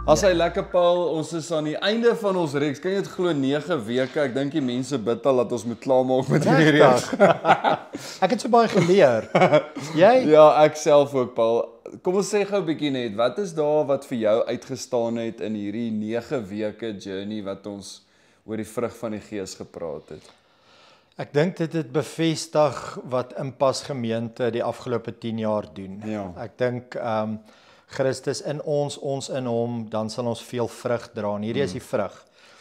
As hy lekker Paul, ons is aan die einde van ons reeks. Kan jy dit glo 9 weke? Ek dink die mense bid al dat ons moet klaarmaak met hierdie reeks. Ek het so baie geleer. Jy? Ja, ek self ook, Paul. Kom ons sê gou 'n bietjie net, wat is daar wat vir jou uitgestaan het in hierdie 9 weke journey wat ons oor die vrug van die Gees gepraat het? Ek dink dit het bevestig wat Impas gemeente die afgelope 10 jaar doen. Ja. Ek dink Christus in ons in hom, dan sal ons veel vrug dra. En hierdie is die vrug.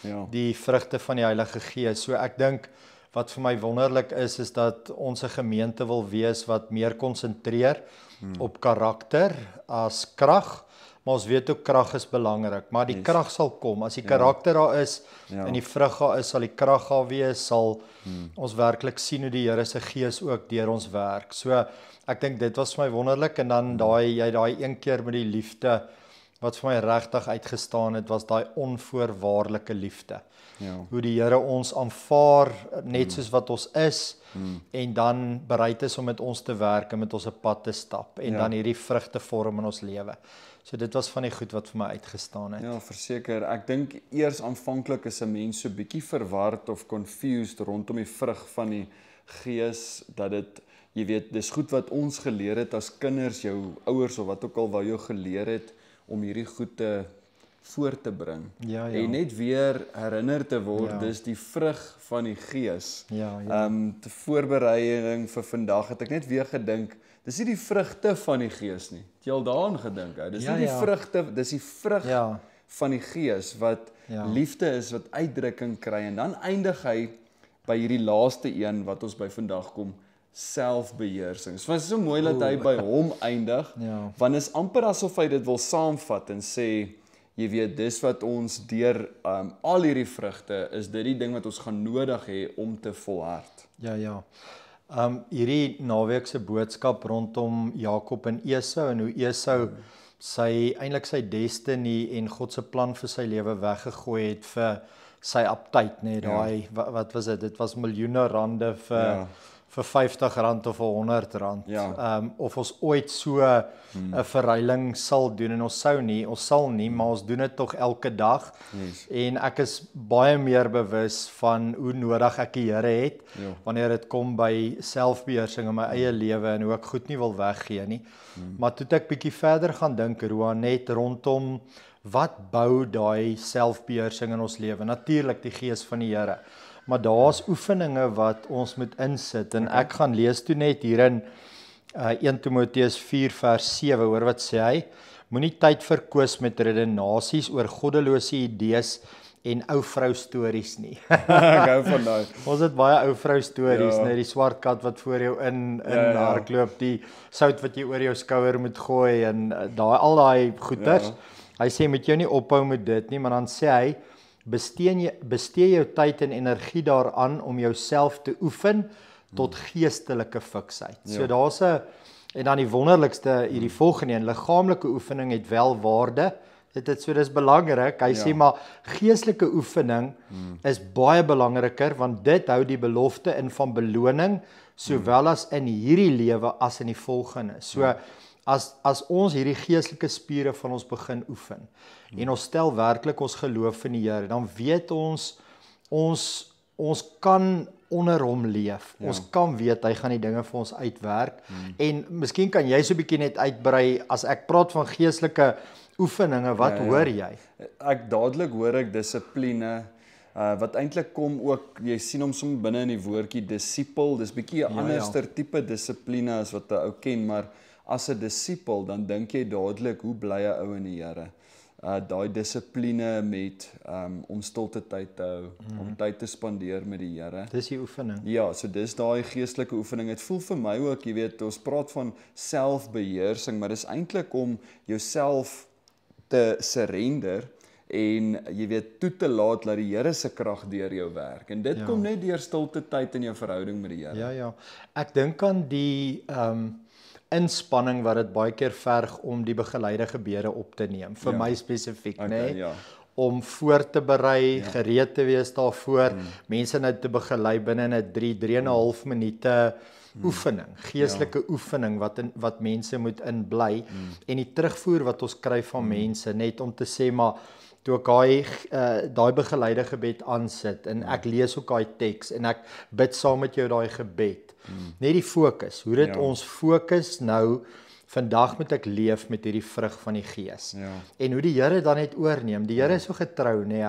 Ja. Die vrugte van die Heilige Gees. So ek dink wat vir my wonderlik is dat ons 'n gemeente wil wees wat meer konsentreer op karakter as krag. Maar ons weet ook krag is belangrik, maar die krag sal kom. As die karakter daar is en die vrug daar is, sal die krag daar wees, sal ons werklik sien hoe die Here se Gees ook deur ons werk. So ek dink dit was vir my wonderlik en dan daai een keer met die liefde wat vir my regtig uitgestaan het, was daai onvoorwaardelike liefde. Ja. Hoe die Here ons aanvaar net soos wat ons is en dan bereid is om met ons te werk en met ons 'n pad te stap en dan hierdie vrugte vorm in ons lewe. So dit was van die goed wat vir my uitgestaan het. Ja, verseker. Ek dink eers aanvanklik is 'n mens so bietjie verward of confused rondom die vrug van die Gees, dat dit, jy weet, dis goed wat ons geleer het as kinders, jou ouers of wat ook al wou jou geleer het om hierdie goed te voor te bring. Ja. En net weer herinner te word, Ja. dis die vrug van die Gees. Ja. Te voorbereiding vir vandag het ek net weer gedink, dis nie die vrugte van die Gees nie. Het jy al daaraan gedink? Dis nie die vrugte, dis die vrug van die Gees wat liefde is, wat uitdrukking kry. En dan eindig hy by hierdie laaste een wat ons by vandag kom, selfbeheersing. So, dit is so mooi dat hy by hom eindig, want is amper asof hy dit wil saamvat en sê, jy weet, dis wat ons deur al hierdie vrugte, is dit die ding wat ons gaan nodig hê om te volhard. Ja. Hierdie naweek se boodskap rondom Jakob en Esau en hoe Esau eintlik sy destiny en God se plan vir sy lewe weggegooi het vir sy aptyd, net daai wat was dit? Dit was miljoene rande vir R50 of R100. Of ons ooit so 'n verruiling sal doen en ons sal nie, maar ons doen dit tog elke dag. En ek is baie meer bewus van hoe nodig ek die Here het wanneer dit kom by selfbeheersing in my eie lewe en hoe ek goed nie wil weggee nie. Maar toe ek bietjie verder gaan dink, Roan, net rondom wat bou daai selfbeheersing in ons lewe? Natuurlik die Gees van die Here. Maar daar's oefeninge wat ons moet insit en ek gaan lees toe net hier in 1 Timoteus 4 vers 7, hoor wat sê hy? Moenie tyd verkwis met redenasies oor goddelose idees en ou vrou stories nie. Ek hou van daai. Ons het baie ou vrou stories, net die swart kat wat voor jou in hardloop, die sout wat jy oor jou skouer moet gooi en al daai goeters. Hy sê moet jou nie ophou met dit nie, maar dan sê hy bestee jou tyd en energie daaraan om jouself te oefen tot geestelike fiksheid. So daar's en dan die wonderlikste hierdie volgende een, liggaamlike oefening het wel waarde. Dis belangrik. Hy sê maar geestelike oefening is baie belangriker want dit hou die belofte in van beloning sowel as in hierdie lewe as in die volgende. So as ons hierdie geestelike spiere van ons begin oefen en ons stel werklik ons geloof in die Here, dan weet ons kan onder hom leef. Ons kan weet hy gaan die dinge vir ons uitwerk. En miskien kan jy so 'n bietjie net uitbrei as ek praat van geestelike oefeninge, wat hoor jy? Ek dadelik hoor ek dissipline, wat eintlik kom ook, jy sien hom soms binne in die woordjie disipel, dis bietjie 'n anderster tipe dissipline as wat 'n ou ken, maar as 'n disipel, dan dink jy dadelik, hoe bly 'n ou in die Here? Daai dissipline met om stilte tyd te hou, om tyd te spandeer met die Here. Dis die oefening. Ja, so dis daai geestelike oefening. Dit voel vir my ook, jy weet, ons praat van selfbeheersing, maar dis eintlik om jouself te surrender en jy weet toe te laat dat die Here se krag deur jou werk. En dit kom net deur stilte tyd in jou verhouding met die Here. Ja. Ek dink aan die inspanning wat dit baie keer verg om die begeleide gebede op te neem, vir my spesifiek, om voor te berei, gereed te wees daarvoor, mense nou te begelei binne 3,5 minute oefening, geestelike oefening wat mense moet inbly en die terugvoer wat ons kry van mense net om te sê maar toe ek daai begeleide gebed aansit en ek lees ook daai teks en ek bid saam met jou daai gebed. Net die fokus, hoe dit ons fokus nou vandag moet ek leef met hierdie vrug van die Gees. En hoe die Here dan net oorneem. Die Here is so getrou, nê.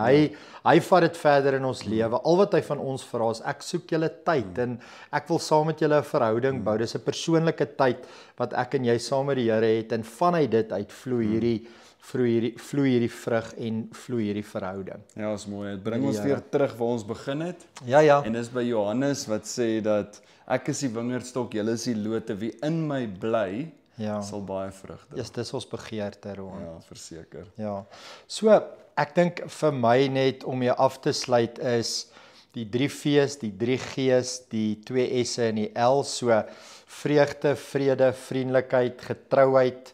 Hy vat dit verder in ons lewe. Al wat hy van ons vra is ek soek julle tyd en ek wil saam met julle 'n verhouding bou. Dis 'n persoonlike tyd wat ek en jy saam met die Here het en vanuit dit uit vloei hierdie vrug en vloei hierdie verhouding. Ja, is mooi. Dit bring ons weer terug waar ons begin het. Ja. En dis by Johannes wat sê dat ek is die wingerdstok, julle is die lote, wie in my bly, sal baie vrug dra. Dis ons begeerte, Roan. Ja, verseker. Ja. So, ek dink vir my net om jou af te sluit is die 3 V's, die 3 G's, die 2 S'e en die L, so vreugde, vrede, vriendelikheid, getrouheid,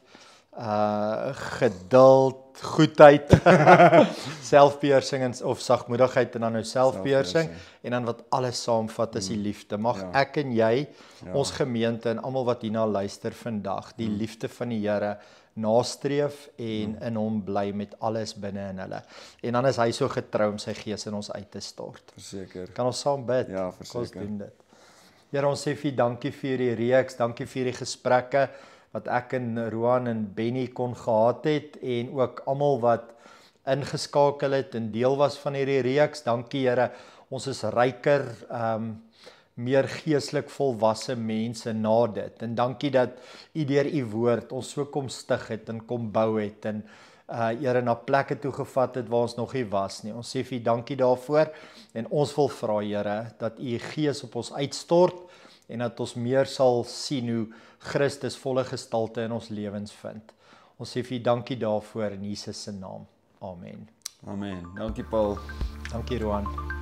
geduld, goedheid, selfbeheersing of sagmoedigheid en dan nou selfbeheersing en dan wat alles saamvat is die liefde. Mag ek en jy, ons gemeente en almal wat hierna luister vandag, die liefde van die Here nastreef en in hom bly met alles binne in hulle. En dan is hy so getrou om sy Gees in ons uit te stort. Verseker. Kan ons saam bid? Ja, verseker. Ons doen dit. Here, ons sê vir U dankie vir die reeks, dankie vir die gesprekke wat ek en Roan en Benny kon gehad het en ook almal wat ingeskakel het en deel was van hierdie reeks. Dankie Here, ons is ryker, meer geestelik volwasse mense na dit. En dankie dat U deur U woord ons so kom stig het en kom bou het en Here na plekke toe gevat het waar ons nog nie was nie. Ons sê vir U dankie daarvoor en ons wil vra Here dat U Gees op ons uitstort en dat ons meer sal sien hoe Christus volle gestalte in ons lewens vind. Ons sê vir U dankie daarvoor in Jesus se naam. Amen. Amen. Dankie Paul. Dankie Roan.